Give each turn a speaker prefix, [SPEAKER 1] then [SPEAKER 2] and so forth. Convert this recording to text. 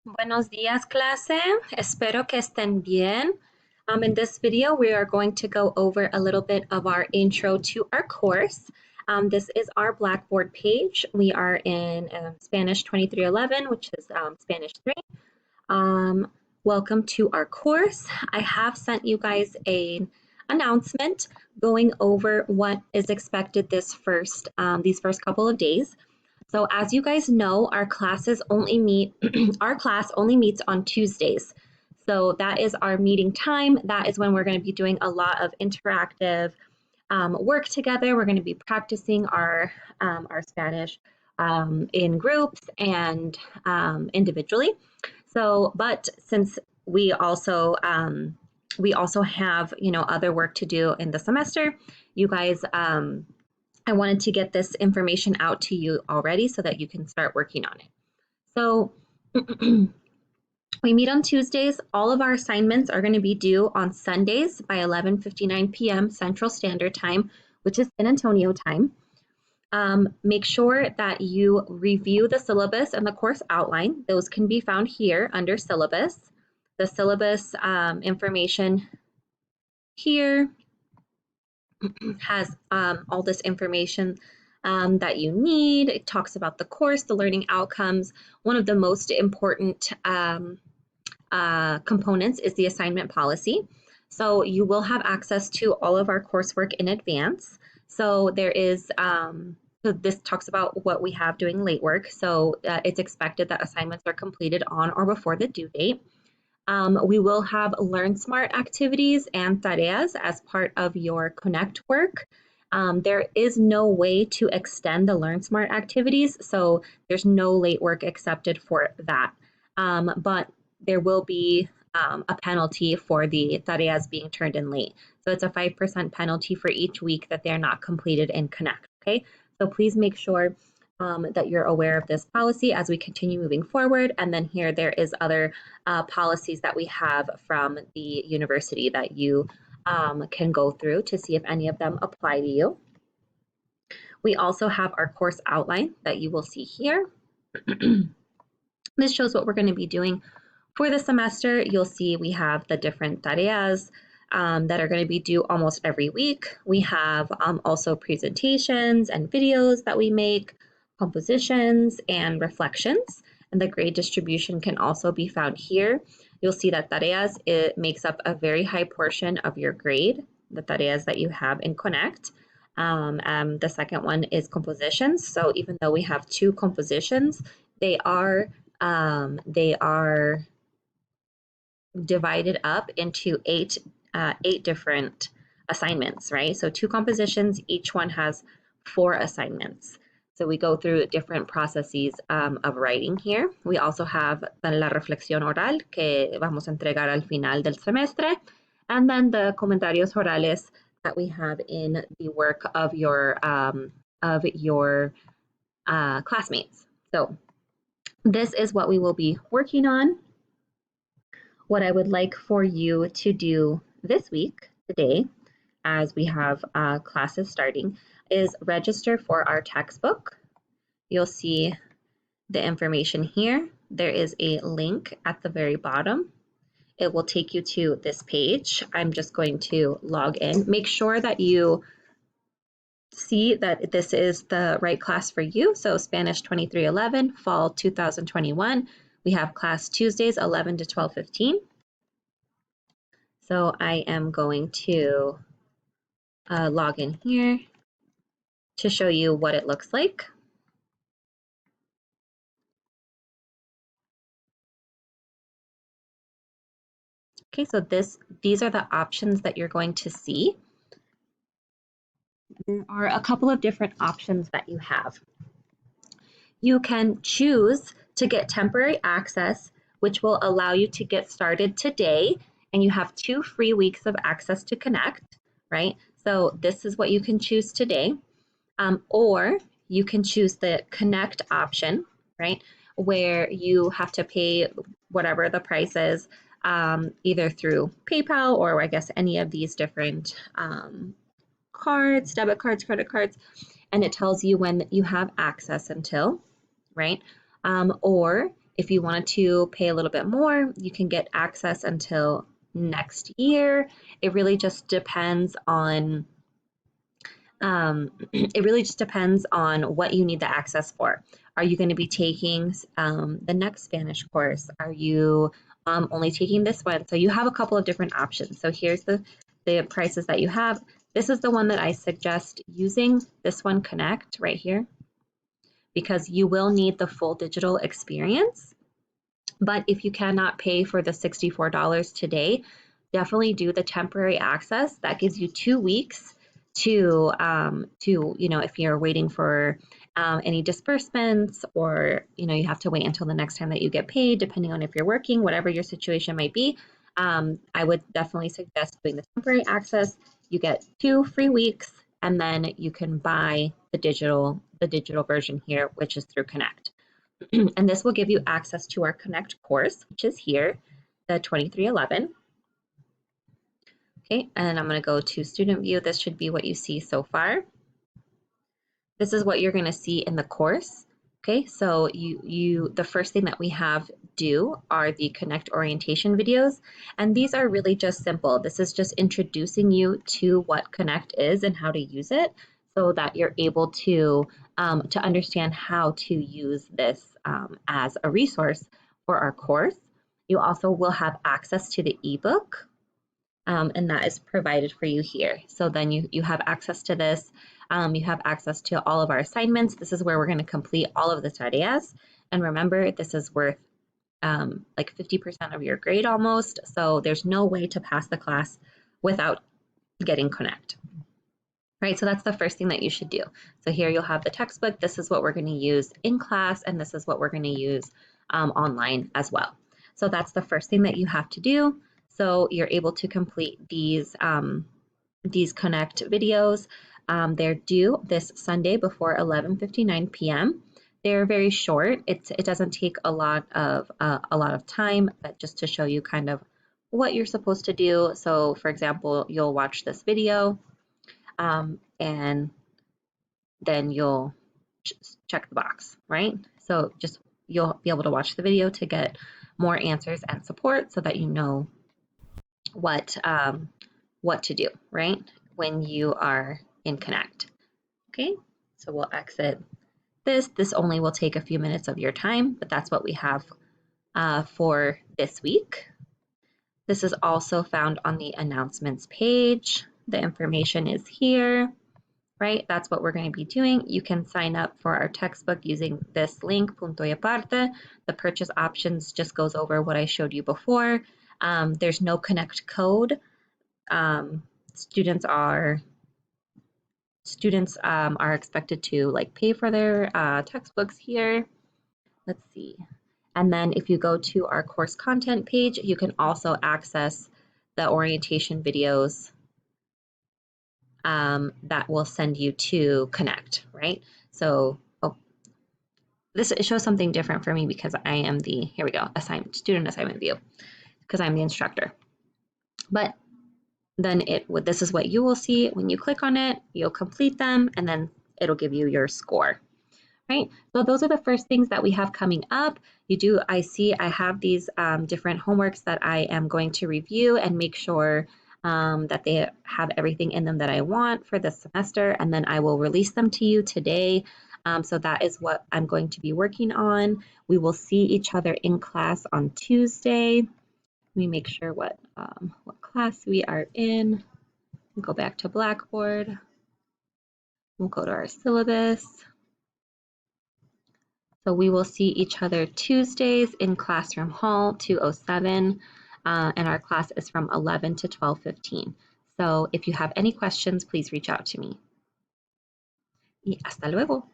[SPEAKER 1] Buenos días, clase. Espero que estén bien. In this video, we are going to go over a little bit of our intro to our course. This is our Blackboard page. We are in Spanish 2311, which is Spanish 3. Welcome to our course. I have sent you guys an announcement going over what is expected these first couple of days. So as you guys know, our classes only meet, our class only meets on Tuesdays. So that is our meeting time. That is when we're going to be doing a lot of interactive work together. We're going to be practicing our Spanish in groups and individually. So, but since we also have other work to do in the semester, you guys. I wanted to get this information out to you already so that you can start working on it. So we meet on Tuesdays. All of our assignments are going to be due on Sundays by 11:59 p.m. Central Standard Time, which is San Antonio time. Make sure that you review the syllabus and the course outline. Those can be found here under syllabus. The syllabus information here has all this information that you need. It talks about the course, the learning outcomes. One of the most important components is the assignment policy. So you will have access to all of our coursework in advance. So there is, so this talks about what we have doing late work. So it's expected that assignments are completed on or before the due date. We will have Learn Smart activities and tareas as part of your Connect work. There is no way to extend the Learn Smart activities, so there's no late work accepted for that. But there will be a penalty for the tareas being turned in late. So it's a 5% penalty for each week that they're not completed in Connect, okay? So please make sure that you're aware of this policy as we continue moving forward. And then here there is other policies that we have from the university that you can go through to see if any of them apply to you. We also have our course outline that you will see here. This shows what we're going to be doing for the semester. You'll see we have the different tareas that are going to be due almost every week. We have also presentations and videos that we make, compositions and reflections, and the grade distribution can also be found here. You'll see that tareas, it makes up a very high portion of your grade, the tareas that you have in Connect. The second one is compositions. So even though we have 2 compositions, they are divided up into 8 different assignments, right? So 2 compositions, each one has 4 assignments. So we go through different processes of writing here. We also have la reflexión oral que vamos a entregar al final del semestre, and then the comentarios orales that we have in the work of your classmates. So this is what we will be working on. What I would like for you to do this week, today, as we have classes starting, is register for our textbook. You'll see the information here. There is a link at the very bottom. It will take you to this page. I'm just going to log in. Make sure that you see that this is the right class for you. So Spanish 2311, Fall 2021. We have class Tuesdays 11 to 12:15. So I am going to log in here to show you what it looks like. Okay, so these are the options that you're going to see. There are a couple of different options that you have. You can choose to get temporary access, which will allow you to get started today, and you have 2 free weeks of access to Connect, right? So this is what you can choose today. Or you can choose the Connect option, right? Where you have to pay whatever the price is, either through PayPal or I guess any of these different cards, debit cards, credit cards, and it tells you when you have access until, right? Or If you wanted to pay a little bit more, you can get access until next year. It really just depends on what you need the access for. Are you going to be taking the next Spanish course? Are you only taking this one? So you have a couple of different options. So here's the prices that you have. This is the one that I suggest using, this one, Connect, right here, because you will need the full digital experience. But if you cannot pay for the $64 today, definitely do the temporary access. That gives you 2 weeks to if you're waiting for any disbursements, or you have to wait until the next time that you get paid, depending on if you're working, whatever your situation might be. I would definitely suggest doing the temporary access. You get 2 free weeks, and then you can buy the digital version here, which is through Connect. And this will give you access to our Connect course, which is here, the 2311. Okay, and I'm going to go to student view. This should be what you see so far. This is what you're going to see in the course. Okay, so the first thing that we have due are the Connect orientation videos, and these are really just simple. This is just introducing you to what Connect is and how to use it, so that you're able to understand how to use this as a resource for our course. You also will have access to the ebook, and that is provided for you here. So then you have access to this. You have access to all of our assignments. This is where we're going to complete all of the tareas. And remember, this is worth like 50% of your grade almost. So there's no way to pass the class without getting Connect. Right, so that's the first thing that you should do. So here you'll have the textbook. This is what we're going to use in class, and this is what we're going to use online as well. So that's the first thing that you have to do. So you're able to complete these Connect videos. They're due this Sunday before 11:59 p.m. They're very short. It doesn't take a lot of time, but just to show you kind of what you're supposed to do. So for example, you'll watch this video, and then you'll check the box, right? So just you'll be able to watch the video to get more answers and support, so that you know what to do, right, when you are in Connect. Okay, so we'll exit this. This only will take a few minutes of your time, but that's what we have for this week. This is also found on the announcements page. The information is here, right? That's what we're going to be doing. You can sign up for our textbook using this link, punto y aparte. The purchase options just goes over what I showed you before. There's no Connect code. Students are expected to pay for their textbooks here. Let's see. And then if you go to our course content page, you can also access the orientation videos that will send you to Connect, right? So it shows something different for me because I am the, here we go, student assignment view, because I'm the instructor. But then this is what you will see when you click on it. You'll complete them, and then it'll give you your score, right? So those are the first things that we have coming up. I have these different homeworks that I am going to review and make sure that they have everything in them that I want for this semester, and then I will release them to you today. So that is what I'm going to be working on. We will see each other in class on Tuesday. Let me make sure what class we are in. We'll go back to Blackboard. We'll go to our syllabus. So we will see each other Tuesdays in Classroom Hall 207, and our class is from 11 to 12:15. So if you have any questions, please reach out to me. Y hasta luego.